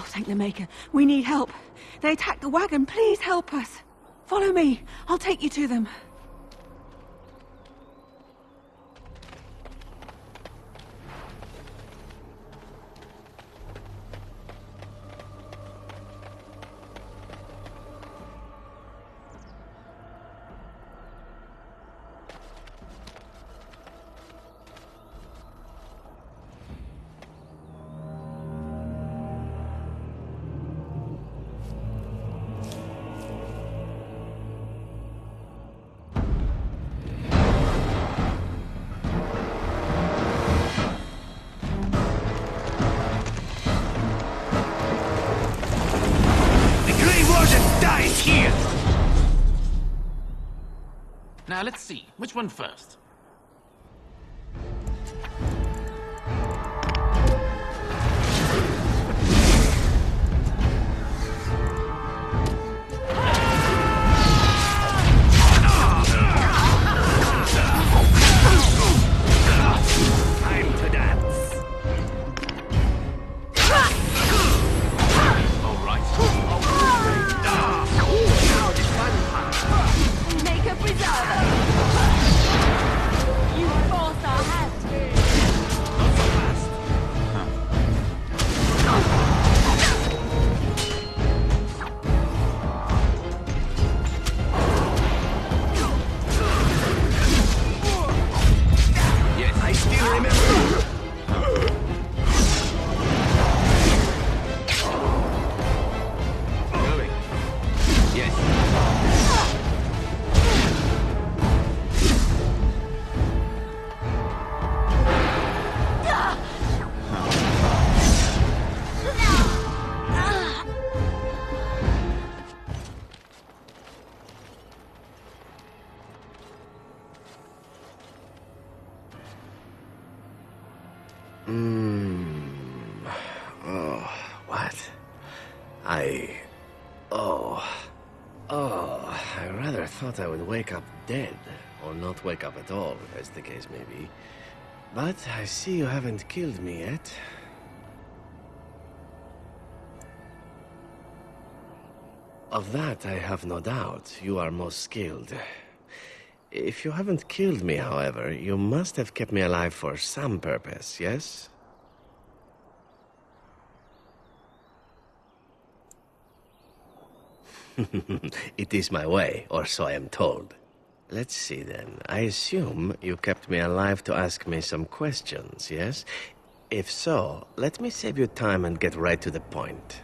Oh, thank the Maker. We need help. They attacked the wagon. Please help us. Follow me. I'll take you to them. Here! Now let's see, which one first? Time to dance. All right. Maker preserver. You forced our hand. Not so fast. Yes, I still remember. Going. Yes. Oh, what? I rather thought I would wake up dead, or not wake up at all, as the case may be. But I see you haven't killed me yet. Of that I have no doubt. You are most skilled. If you haven't killed me, however, you must have kept me alive for some purpose, yes? It is my way, or so I am told. Let's see then. I assume you kept me alive to ask me some questions, yes? If so, let me save you time and get right to the point.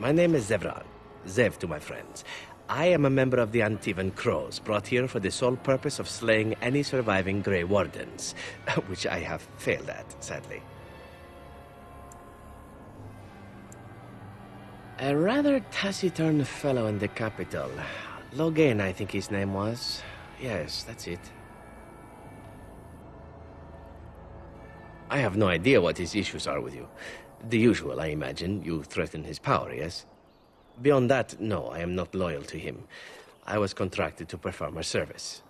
My name is Zevran. Zev to my friends. I am a member of the Antivan Crows, brought here for the sole purpose of slaying any surviving Grey Wardens, which I have failed at, sadly. A rather taciturn fellow in the capital. Logain, I think his name was. Yes, that's it. I have no idea what his issues are with you. The usual, I imagine. You threaten his power, yes? Beyond that, no, I am not loyal to him. I was contracted to perform a service.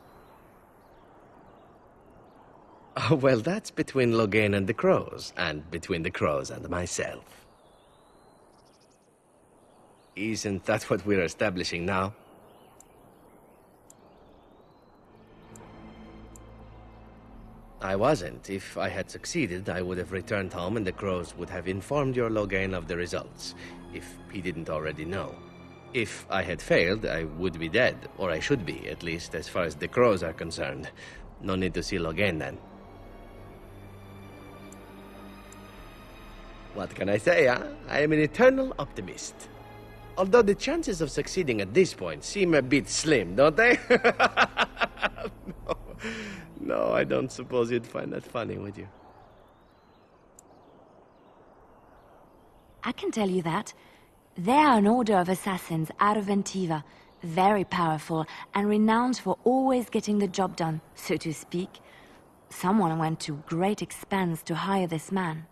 Well, that's between Logain and the Crows, and between the Crows and myself. Isn't that what we're establishing now? I wasn't. If I had succeeded, I would have returned home and the Crows would have informed your Logain of the results, if he didn't already know. If I had failed, I would be dead, or I should be, at least as far as the Crows are concerned. No need to see Logain then. What can I say, huh? I am an eternal optimist. Although the chances of succeeding at this point seem a bit slim, don't they? No, I don't suppose you'd find that funny, would you? I can tell you that. They are an order of assassins out of Antiva, very powerful and renowned for always getting the job done, so to speak. Someone went to great expense to hire this man.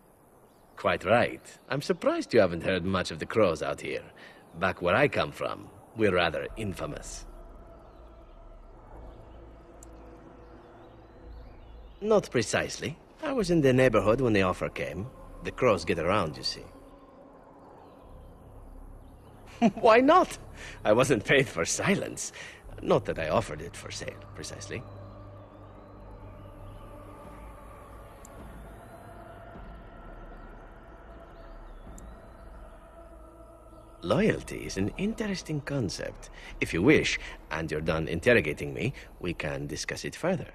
Quite right. I'm surprised you haven't heard much of the Crows out here. Back where I come from, we're rather infamous. Not precisely. I was in the neighborhood when the offer came. The Crows get around, you see. Why not? I wasn't paid for silence. Not that I offered it for sale, precisely. Loyalty is an interesting concept. If you wish, and you're done interrogating me, we can discuss it further.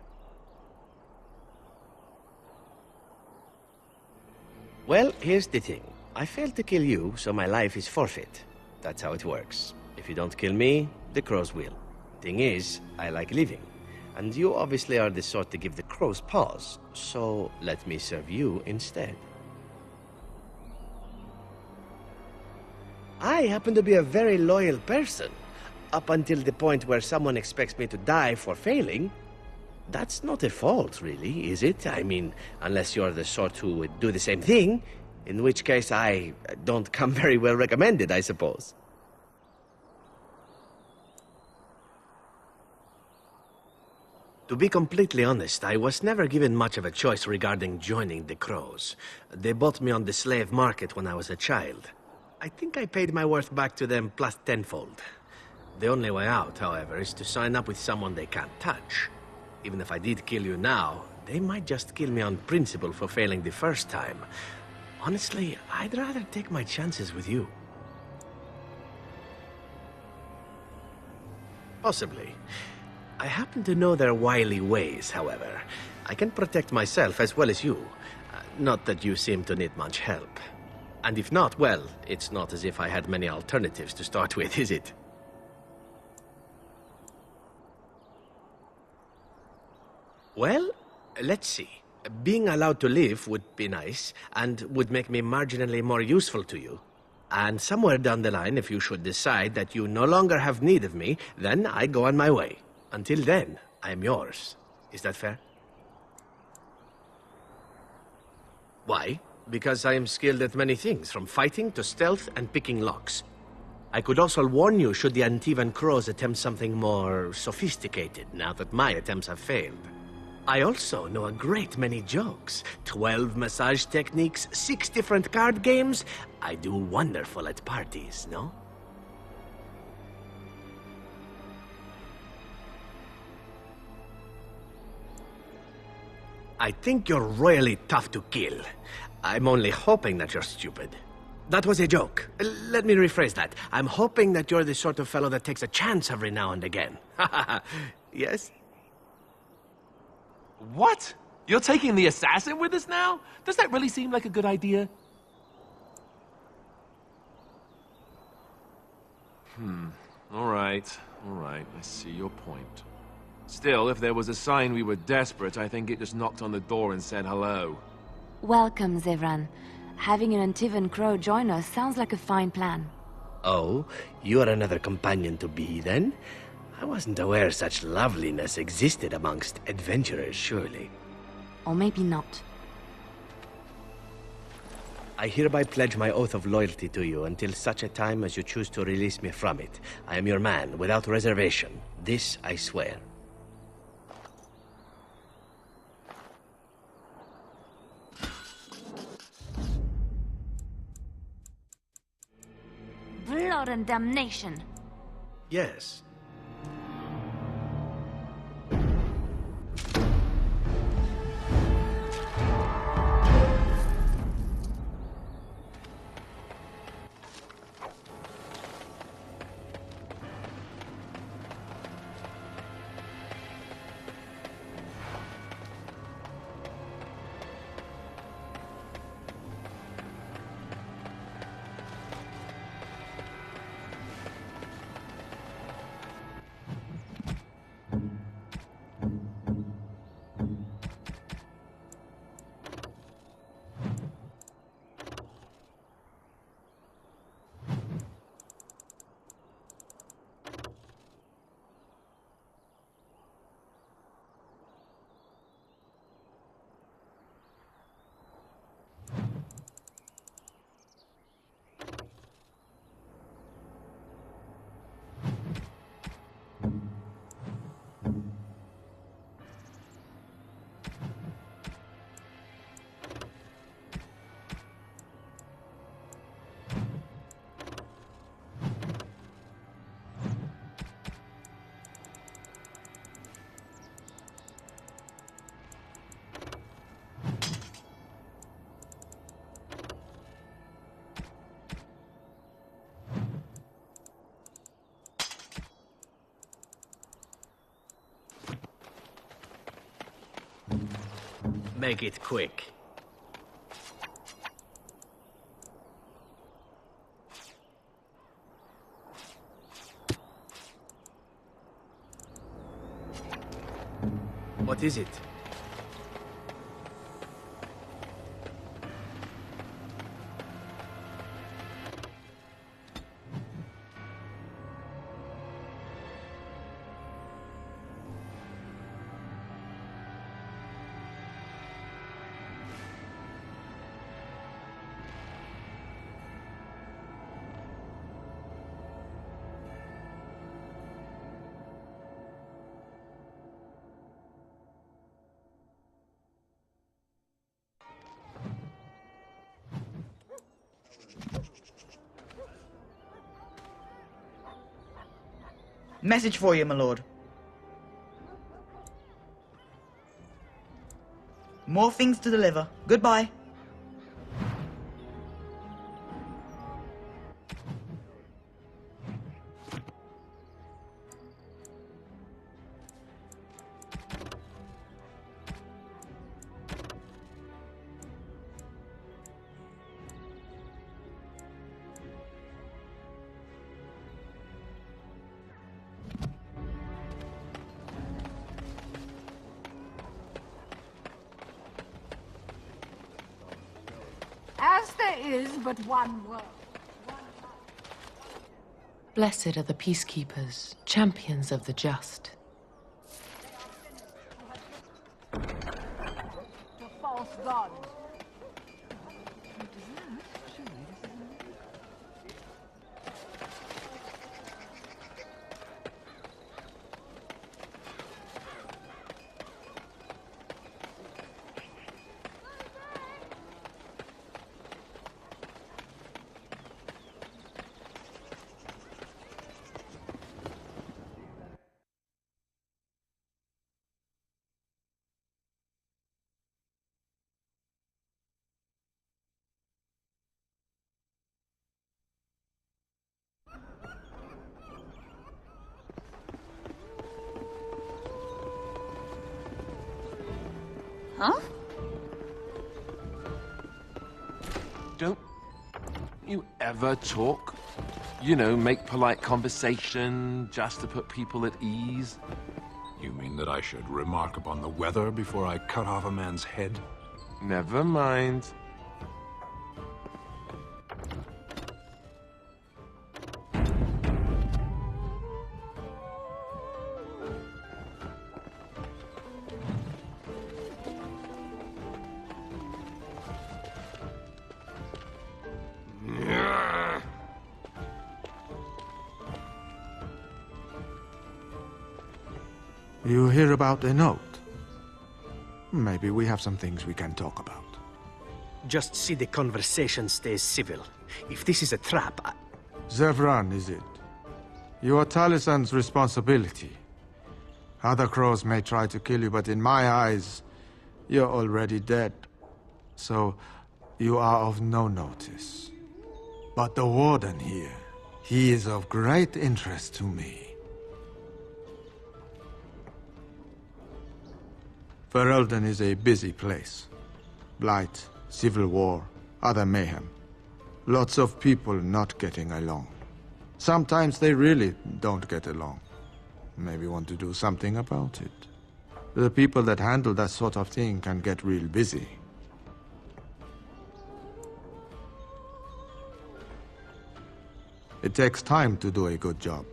Well, here's the thing. I failed to kill you, so my life is forfeit. That's how it works. If you don't kill me, the crows will. Thing is, I like living. And you obviously are the sort to give the crows pause, so let me serve you instead. I happen to be a very loyal person, up until the point where someone expects me to die for failing. That's not a fault, really, is it? I mean, unless you're the sort who would do the same thing, in which case I don't come very well recommended, I suppose. To be completely honest, I was never given much of a choice regarding joining the Crows. They bought me on the slave market when I was a child. I think I paid my worth back to them plus tenfold. The only way out, however, is to sign up with someone they can't touch. Even if I did kill you now, they might just kill me on principle for failing the first time. Honestly, I'd rather take my chances with you. Possibly. I happen to know their wily ways, however. I can protect myself as well as you. Not that you seem to need much help. And if not, well, it's not as if I had many alternatives to start with, is it? Well, let's see. Being allowed to live would be nice, and would make me marginally more useful to you. And somewhere down the line, if you should decide that you no longer have need of me, then I go on my way. Until then, I am yours. Is that fair? Why? Because I am skilled at many things, from fighting to stealth and picking locks. I could also warn you should the Antivan Crows attempt something more sophisticated, now that my attempts have failed. I also know a great many jokes. 12 massage techniques, 6 different card games. I do wonderful at parties, no? I think you're royally tough to kill. I'm only hoping that you're stupid. That was a joke. Let me rephrase that. I'm hoping that you're the sort of fellow that takes a chance every now and again. Yes? What? You're taking the assassin with us now? Does that really seem like a good idea? All right. I see your point. Still, if there was a sign we were desperate, I think it just knocked on the door and said hello. Welcome, Zevran. Having an Antivan Crow join us sounds like a fine plan. Oh, you're another companion to be, then? I wasn't aware such loveliness existed amongst adventurers, surely. Or maybe not. I hereby pledge my oath of loyalty to you until such a time as you choose to release me from it. I am your man, without reservation. This I swear. Blood and damnation! Yes. Make it quick. What is it? Message for you, my lord. More things to deliver. Goodbye. As there is but one world. Blessed are the peacekeepers, champions of the just. The false god. Huh? Don't you ever talk? You know, make polite conversation, just to put people at ease? You mean that I should remark upon the weather before I cut off a man's head? Never mind. You hear about the note? Maybe we have some things we can talk about. Just see the conversation stays civil. If this is a trap, Zevran, is it? You are Talisan's responsibility. Other crows may try to kill you, but in my eyes, you're already dead. So, you are of no notice. But the warden here, he is of great interest to me. Ferelden is a busy place. Blight, civil war, other mayhem. Lots of people not getting along. Sometimes they really don't get along. Maybe want to do something about it. The people that handle that sort of thing can get real busy. It takes time to do a good job.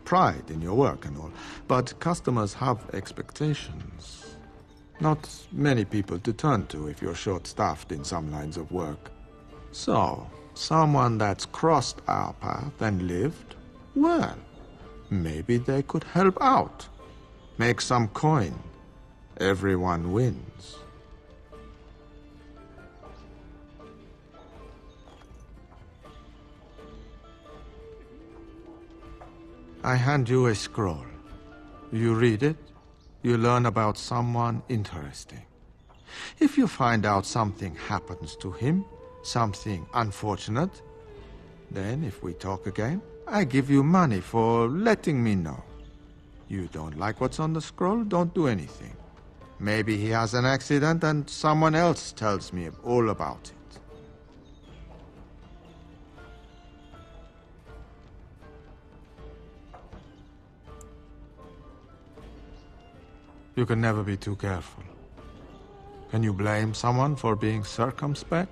Pride in your work and all. But customers have expectations. Not many people to turn to if you're short-staffed in some lines of work. So, someone that's crossed our path and lived, well, maybe they could help out. Make some coin. Everyone wins. I hand you a scroll. You read it, you learn about someone interesting. If you find out something happens to him, something unfortunate, then if we talk again, I give you money for letting me know. You don't like what's on the scroll, don't do anything. Maybe he has an accident and someone else tells me all about it. You can never be too careful. Can you blame someone for being circumspect?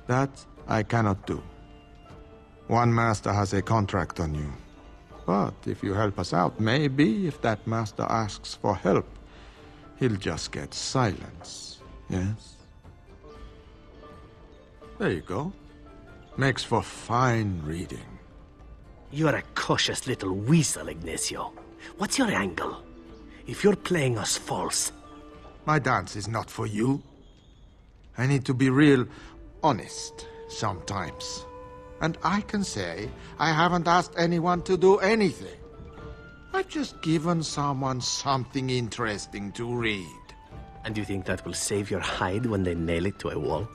That I cannot do. One master has a contract on you. But if you help us out, maybe if that master asks for help, he'll just get silence. Yes? There you go. Makes for fine reading. You're a cautious little weasel, Ignacio. What's your angle? If you're playing us false... My dance is not for you. I need to be real honest sometimes. And I can say I haven't asked anyone to do anything. I've just given someone something interesting to read. And you think that will save your hide when they nail it to a wall?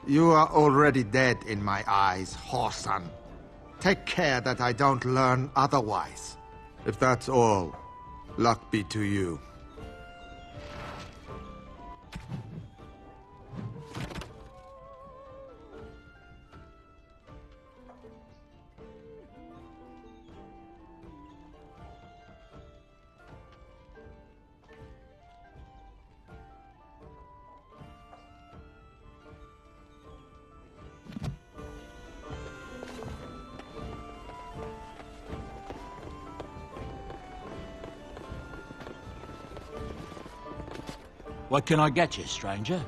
You are already dead in my eyes, whoreson. Take care that I don't learn otherwise. If that's all, luck be to you. What can I get you, stranger?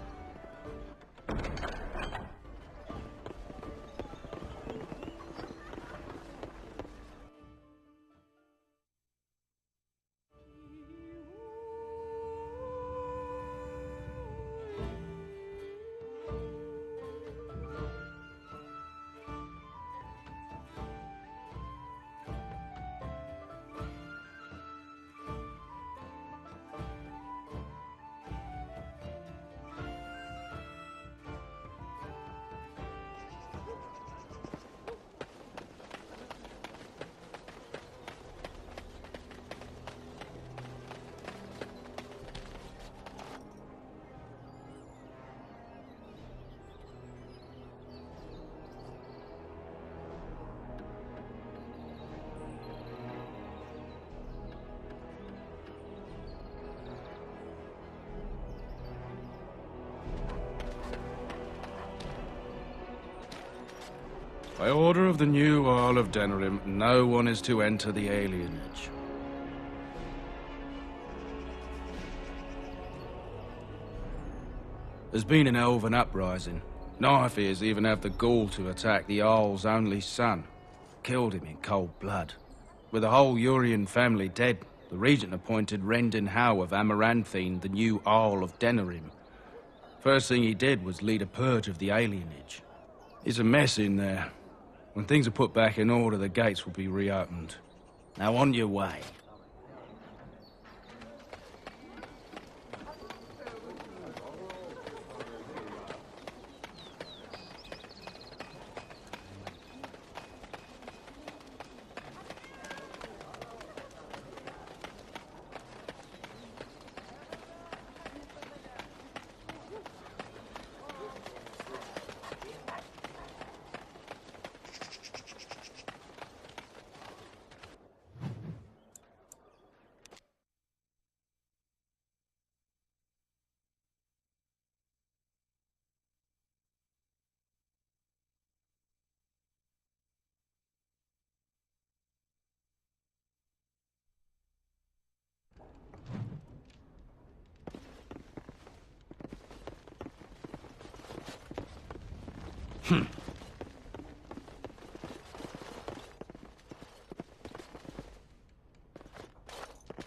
By order of the new Earl of Denerim, no one is to enter the alienage. There's been an elven uprising. Knife ears even have the gall to attack the Earl's only son. Killed him in cold blood. With the whole Urian family dead, the regent appointed Rendon Howe of Amaranthine the new Earl of Denerim. First thing he did was lead a purge of the alienage. It's a mess in there. When things are put back in order, the gates will be reopened. Now on your way.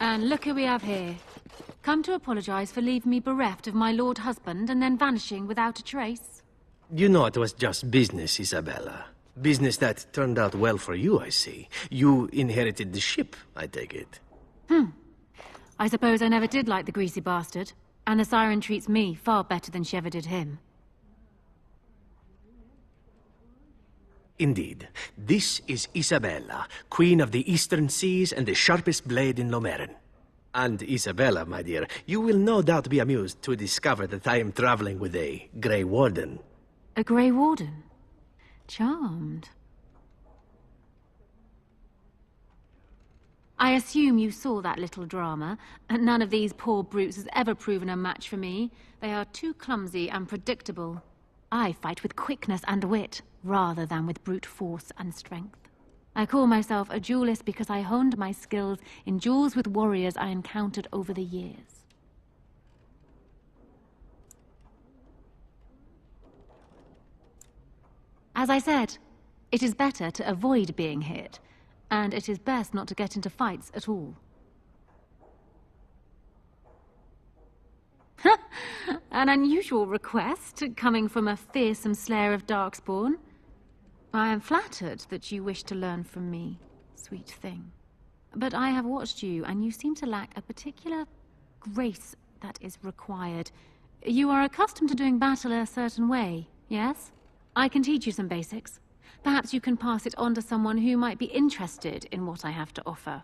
And look who we have here. Come to apologize for leaving me bereft of my lord husband and then vanishing without a trace. You know it was just business, Isabella. Business that turned out well for you, I see. You inherited the ship, I take it. I suppose I never did like the greasy bastard. And the siren treats me far better than she ever did him. Indeed. This is Isabella, Queen of the Eastern Seas and the sharpest blade in Lomerin. And Isabella, my dear, you will no doubt be amused to discover that I am traveling with a Grey Warden. A Grey Warden? Charmed. I assume you saw that little drama, and none of these poor brutes has ever proven a match for me. They are too clumsy and predictable. I fight with quickness and wit, rather than with brute force and strength. I call myself a duelist because I honed my skills in duels with warriors I encountered over the years. As I said, it is better to avoid being hit, and it is best not to get into fights at all. An unusual request, coming from a fearsome slayer of Darkspawn. I am flattered that you wish to learn from me, sweet thing. But I have watched you, and you seem to lack a particular grace that is required. You are accustomed to doing battle a certain way, yes? I can teach you some basics. Perhaps you can pass it on to someone who might be interested in what I have to offer.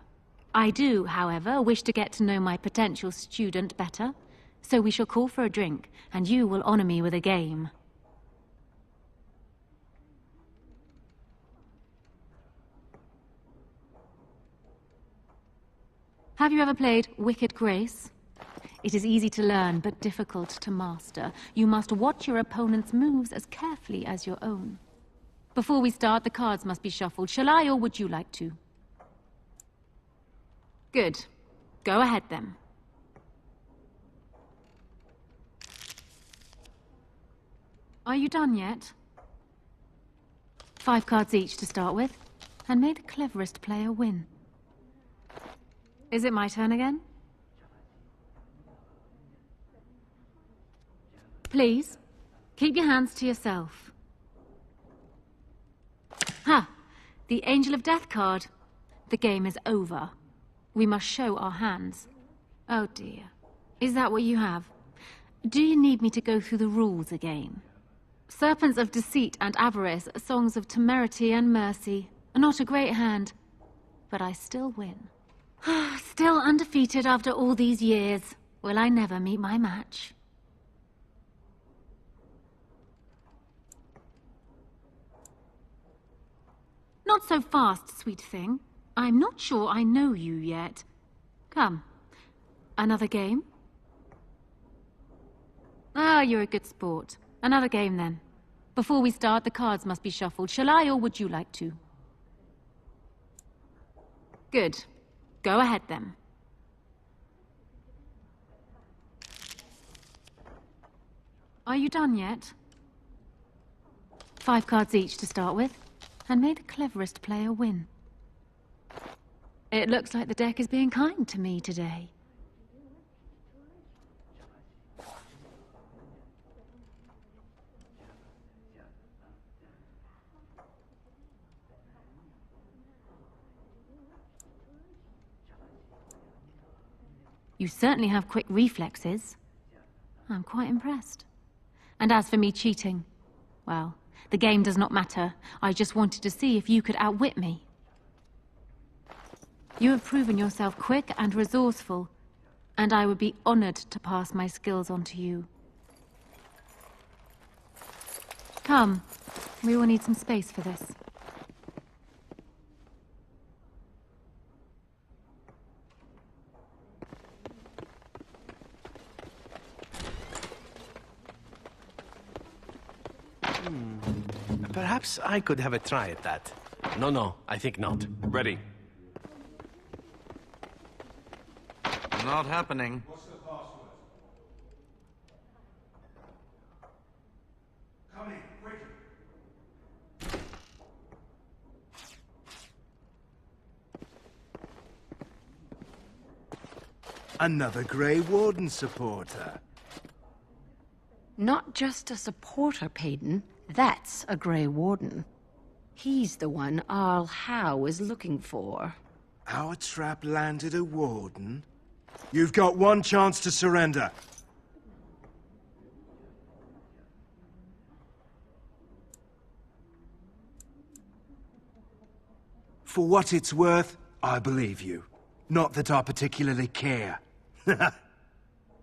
I do, however, wish to get to know my potential student better. So we shall call for a drink, and you will honor me with a game. Have you ever played Wicked Grace? It is easy to learn, but difficult to master. You must watch your opponent's moves as carefully as your own. Before we start, the cards must be shuffled. Shall I, or would you like to? Good. Go ahead, then. Are you done yet? 5 cards each to start with, and may the cleverest player win. Is it my turn again? Please, keep your hands to yourself. Ha! The Angel of Death card. The game is over. We must show our hands. Oh dear. Is that what you have? Do you need me to go through the rules again? Serpents of Deceit and Avarice, songs of temerity and mercy. Not a great hand, but I still win. Still undefeated after all these years. Will I never meet my match? Not so fast, sweet thing. I'm not sure I know you yet. Come. Another game? Ah, you're a good sport. Another game, then. Before we start, the cards must be shuffled. Shall I, or would you like to? Good. Go ahead, then. Are you done yet? 5 cards each to start with, and may the cleverest player win. It looks like the deck is being kind to me today. You certainly have quick reflexes. I'm quite impressed. And as for me cheating, well, the game does not matter. I just wanted to see if you could outwit me. You have proven yourself quick and resourceful, and I would be honored to pass my skills on to you. Come, we will need some space for this. Perhaps I could have a try at that. No, I think not. Ready. Not happening. What's the password? Come in, quick. Another Grey Warden supporter. Not just a supporter, Payton. That's a Grey Warden. He's the one Arl Howe is looking for. Our trap landed a Warden? You've got one chance to surrender. For what it's worth, I believe you. Not that I particularly care.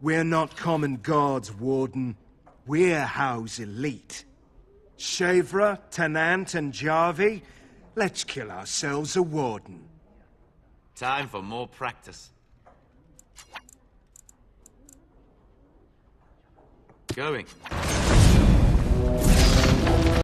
We're not common guards, Warden. We're Howe's elite. Shavra, Tenant, and Jarvie, let's kill ourselves a Warden. Time for more practice. Going.